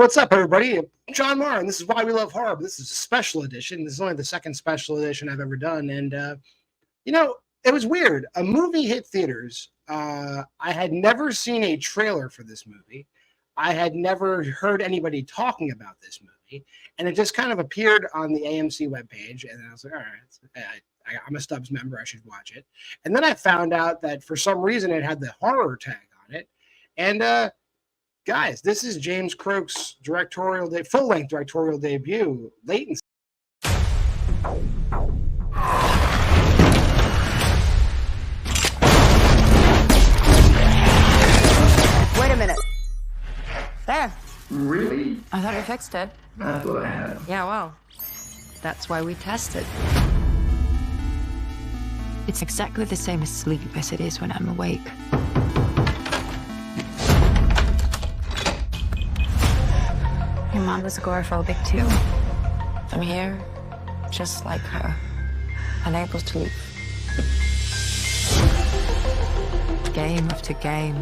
what's up, everybody? I'm JWMaher, and this is Why We Love Horror. This is a special edition. This is only the second special edition I've ever done. And, it was weird. A movie hit theaters. I had never seen a trailer for this movie. I had never heard anybody talking about this movie. And it just kind of appeared on the AMC webpage. And I was like, all right, I'm a Stubbs member. I should watch it. And then I found out that for some reason it had the horror tag on it. And, guys, this is James Croke's full-length directorial debut, Latency. Wait a minute. There. Really? I thought you fixed it. I thought I had. Yeah, well, that's why we tested. It's exactly the same as sleep as it is when I'm awake. Your mom was agoraphobic too. I'm here, just like her, unable to leave. Game after game.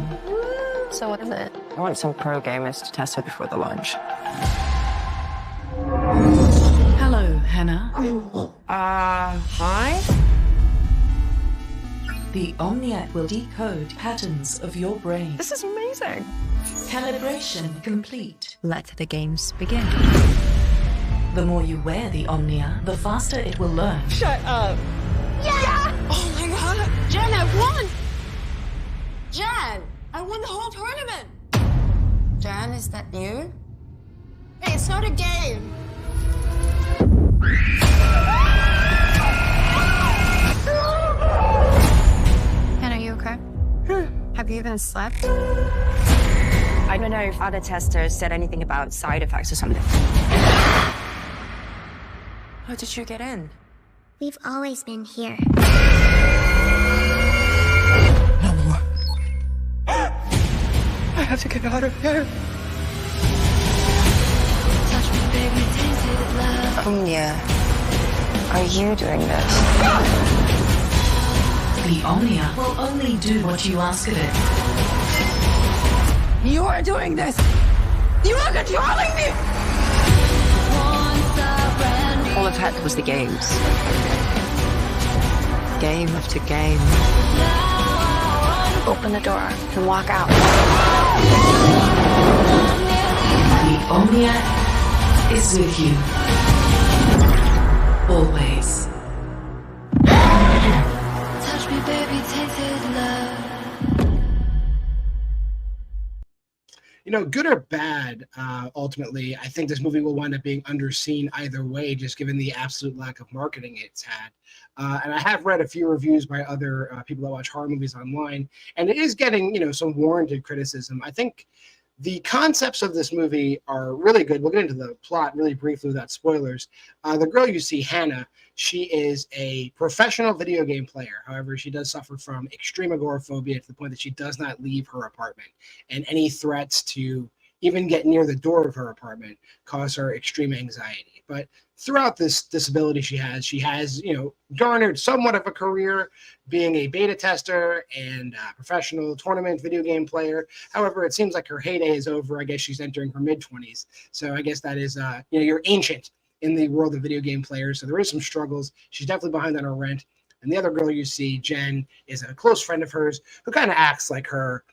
So what is it? I want some pro gamers to test it before the launch. Hello, Hannah. Hi? The Omniac will decode patterns of your brain. This is amazing. Calibration complete. Let the games begin. The more you wear the Omnia, the faster it will learn. Shut up. Yeah! Oh my god! Jen, I won! Jen! I won the whole tournament! Jen, is that you? Hey, it's not a game! Jen, are you okay? Have you even slept? I don't know if other testers said anything about side effects or something. How did you get in? We've always been here. No. I have to get out of here. Touch me, baby, tainted love. Omnia, are you doing this? The Omnia will only do what you ask of it. You are doing this! You are controlling me! All I've had was the games. Game after game. Open the door and walk out. The Omnia is with you. Always. Touch me, baby, tainted love. Good or bad, ultimately, I think this movie will wind up being underseen either way, just given the absolute lack of marketing it's had. And I have read a few reviews by other people that watch horror movies online, and it is getting, some warranted criticism. I think the concepts of this movie are really good. We'll get into the plot really briefly without spoilers. The girl you see, Hannah, she is a professional video game player. However, she does suffer from extreme agoraphobia to the point that she does not leave her apartment. And any threats to even get near the door of her apartment cause her extreme anxiety. But throughout this disability she has, garnered somewhat of a career being a beta tester and a professional tournament video game player. However, it seems like her heyday is over. I guess she's entering her mid-20s. So I guess that is, you're ancient in the world of video game players. So there is some struggles. She's definitely behind on her rent. And the other girl you see, Jen, is a close friend of hers who kind of acts like her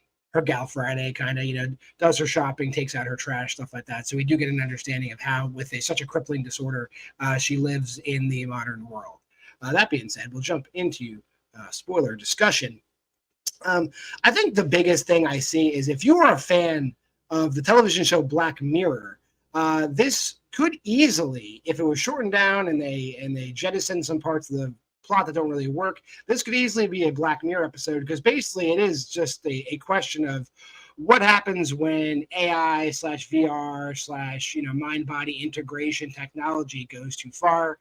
gal Friday, kind of, does her shopping, takes out her trash, stuff like that. So we do get an understanding of how, with such a crippling disorder, she lives in the modern world. That being said, we'll jump into spoiler discussion. I think the biggest thing I see is if you are a fan of the television show Black Mirror, this could easily, if it was shortened down and they jettisoned some parts of the plot that don't really work, this could easily be a Black Mirror episode, because basically it is just a question of what happens when AI / VR / mind-body integration technology goes too far.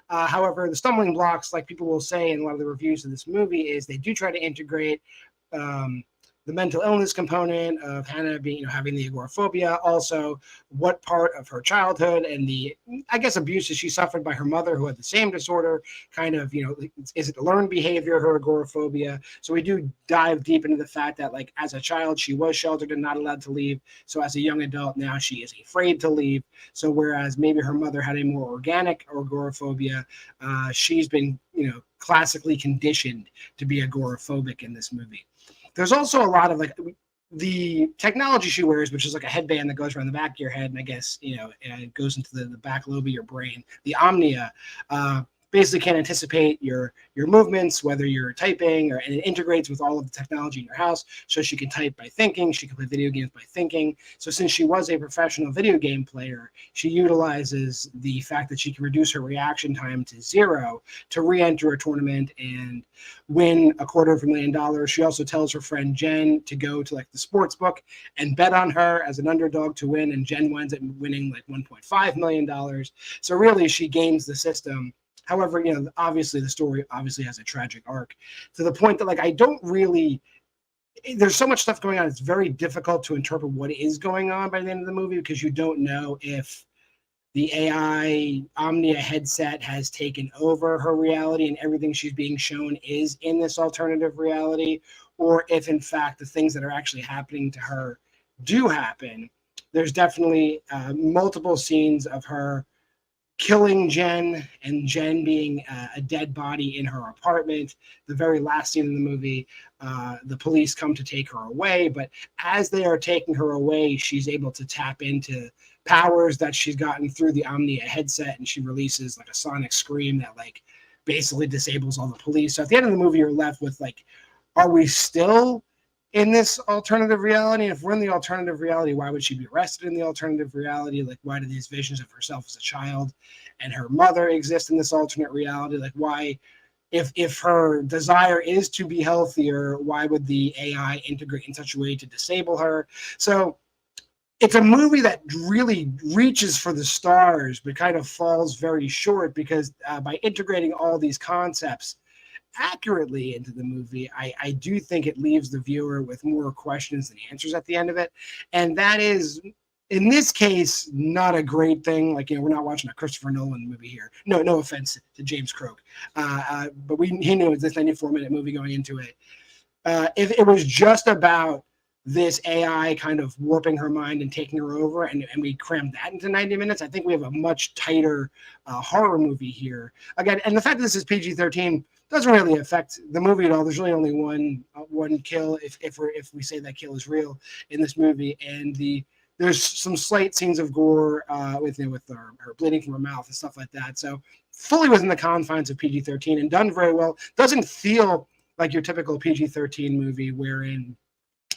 However, the stumbling blocks, like people will say in a lot of the reviews of this movie, is they do try to integrate the mental illness component of Hannah being, having the agoraphobia, also what part of her childhood and the, I guess, abuses she suffered by her mother who had the same disorder, kind of, is it learned behavior, her agoraphobia? So we do dive deep into the fact that, like, as a child, she was sheltered and not allowed to leave. So as a young adult, now she is afraid to leave. So whereas maybe her mother had a more organic agoraphobia, she's been, classically conditioned to be agoraphobic in this movie. There's also a lot of, like, the technology she wears, which is like a headband that goes around the back of your head, and I guess, it goes into the back lobe of your brain. The Omnia basically can anticipate your movements, whether you're typing, and it integrates with all of the technology in your house. So she can type by thinking, she can play video games by thinking. So since she was a professional video game player, she utilizes the fact that she can reduce her reaction time to 0 to re-enter a tournament and win $250,000. She also tells her friend Jen to go to, like, the sports book and bet on her as an underdog to win, and Jen winds up winning like $1.5 million. So really, she games the system. However, obviously the story obviously has a tragic arc to the point that, like, I don't really, there's so much stuff going on. It's very difficult to interpret what is going on by the end of the movie, because you don't know if the AI Omnia headset has taken over her reality and everything she's being shown is in this alternative reality, or if in fact the things that are actually happening to her do happen. There's definitely multiple scenes of her killing Jen and Jen being a dead body in her apartment. The very last scene in the movie, the police come to take her away, but as they are taking her away, she's able to tap into powers that she's gotten through the Omnia headset, and she releases like a sonic scream that, like, basically disables all the police. So at the end of the movie, you're left with, like, are we still in this alternative reality? If we're in the alternative reality, why would she be arrested in the alternative reality? Like, why do these visions of herself as a child and her mother exist in this alternate reality? Like, why, if her desire is to be healthier, why would the AI integrate in such a way to disable her? So it's a movie that really reaches for the stars, but kind of falls very short, because by integrating all these concepts accurately into the movie, I do think it leaves the viewer with more questions than answers at the end of it. And that is, in this case, not a great thing. Like, we're not watching a Christopher Nolan movie here. No offense to James Croak. But he knew it was this 94-minute movie going into it. If it was just about this AI kind of warping her mind and taking her over, and we crammed that into 90 minutes, I think we have a much tighter horror movie here. Again, and the fact that this is PG-13 doesn't really affect the movie at all. There's really only one kill, if we say that kill is real in this movie, and there's some slight scenes of gore with her bleeding from her mouth and stuff like that. So fully within the confines of PG-13 and done very well. Doesn't feel like your typical PG-13 movie wherein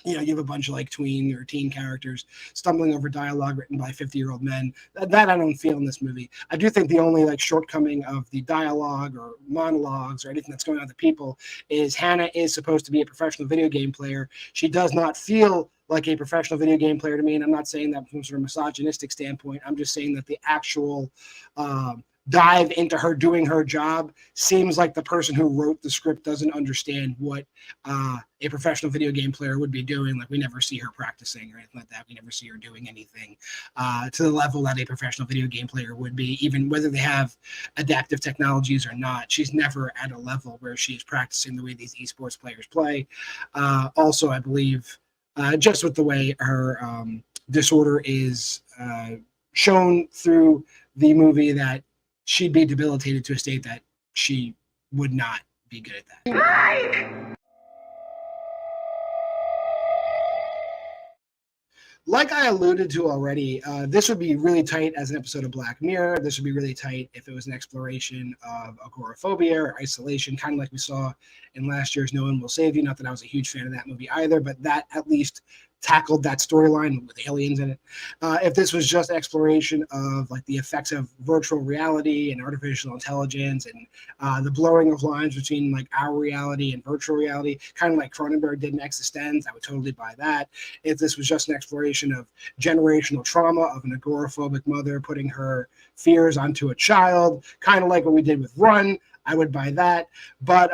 you have a bunch of, like, tween or teen characters stumbling over dialogue written by 50-year-old men. That I don't feel in this movie. I do think the only, like, shortcoming of the dialogue or monologues or anything that's going on with the people is Hannah is supposed to be a professional video game player. She does not feel like a professional video game player to me, and I'm not saying that from sort of misogynistic standpoint. I'm just saying that the actual dive into her doing her job seems like the person who wrote the script doesn't understand what a professional video game player would be doing. Like, we never see her practicing or anything like that. We never see her doing anything to the level that a professional video game player would be, even whether they have adaptive technologies or not. She's never at a level where she is practicing the way these esports players play. Also, I believe just with the way her disorder is shown through the movie, that she'd be debilitated to a state that she would not be good at that. Like I alluded to already, this would be really tight as an episode of Black Mirror. This would be really tight if it was an exploration of agoraphobia or isolation, kind of like we saw in last year's No One Will Save You. Not that I was a huge fan of that movie either, but that at least tackled that storyline with aliens in it. If this was just exploration of, like, the effects of virtual reality and artificial intelligence and the blurring of lines between, like, our reality and virtual reality, kind of like Cronenberg did in Existenz, I would totally buy that. If this was just an exploration of generational trauma of an agoraphobic mother putting her fears onto a child, kind of like what we did with Run, I would buy that. But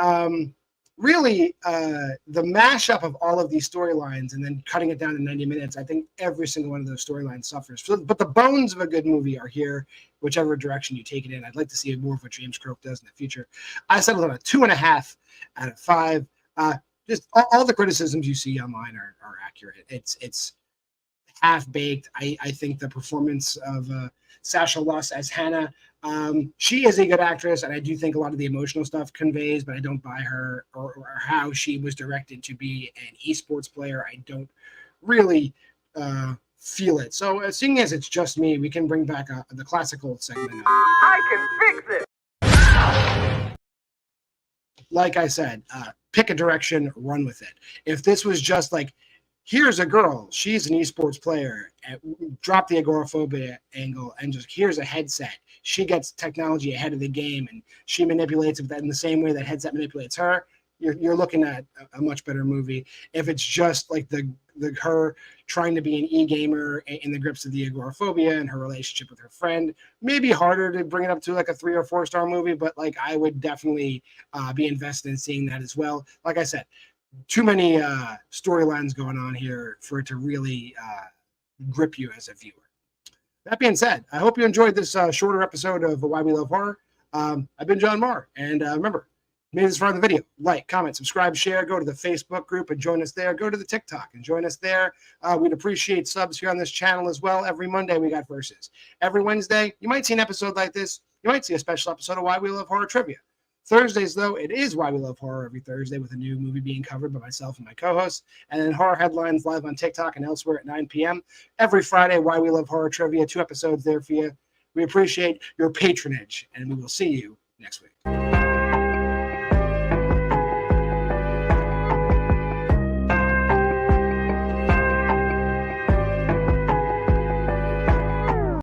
really the mashup of all of these storylines and then cutting it down to 90 minutes, I think every single one of those storylines suffers. But the bones of a good movie are here, whichever direction you take it in. I'd like to see more of what James Croak does in the future. I settled on a 2.5 out of 5. Just all the criticisms you see online are accurate. It's half-baked. I think the performance of Sasha Luss as Hannah, she is a good actress, and I do think a lot of the emotional stuff conveys, but I don't buy her or how she was directed to be an esports player. I don't really feel it. So seeing as it's just me, we can bring back the classical segment. I can fix it. Like I said, pick a direction, run with it. If this was just like, here's a girl, she's an esports player, drop the agoraphobia angle, and just here's a headset. She gets technology ahead of the game, and she manipulates it in the same way that headset manipulates her. You're looking at a much better movie. If it's just like the her trying to be an e-gamer in the grips of the agoraphobia and her relationship with her friend, maybe harder to bring it up to like a 3 or 4 star movie, but like I would definitely be invested in seeing that as well. Like I said, too many storylines going on here for it to really grip you as a viewer. That being said, I hope you enjoyed this shorter episode of Why We Love Horror. I've been John Maher, and remember, made this far in the video. Like, comment, subscribe, share. Go to the Facebook group and join us there. Go to the TikTok and join us there. We'd appreciate subs here on this channel as well. Every Monday we got verses. Every Wednesday, you might see an episode like this. You might see a special episode of Why We Love Horror Trivia. Thursdays, though, it is Why We Love Horror every Thursday with a new movie being covered by myself and my co-hosts. And then Horror Headlines live on TikTok and elsewhere at 9 p.m. Every Friday, Why We Love Horror Trivia. 2 episodes there for you. We appreciate your patronage, and we will see you next week.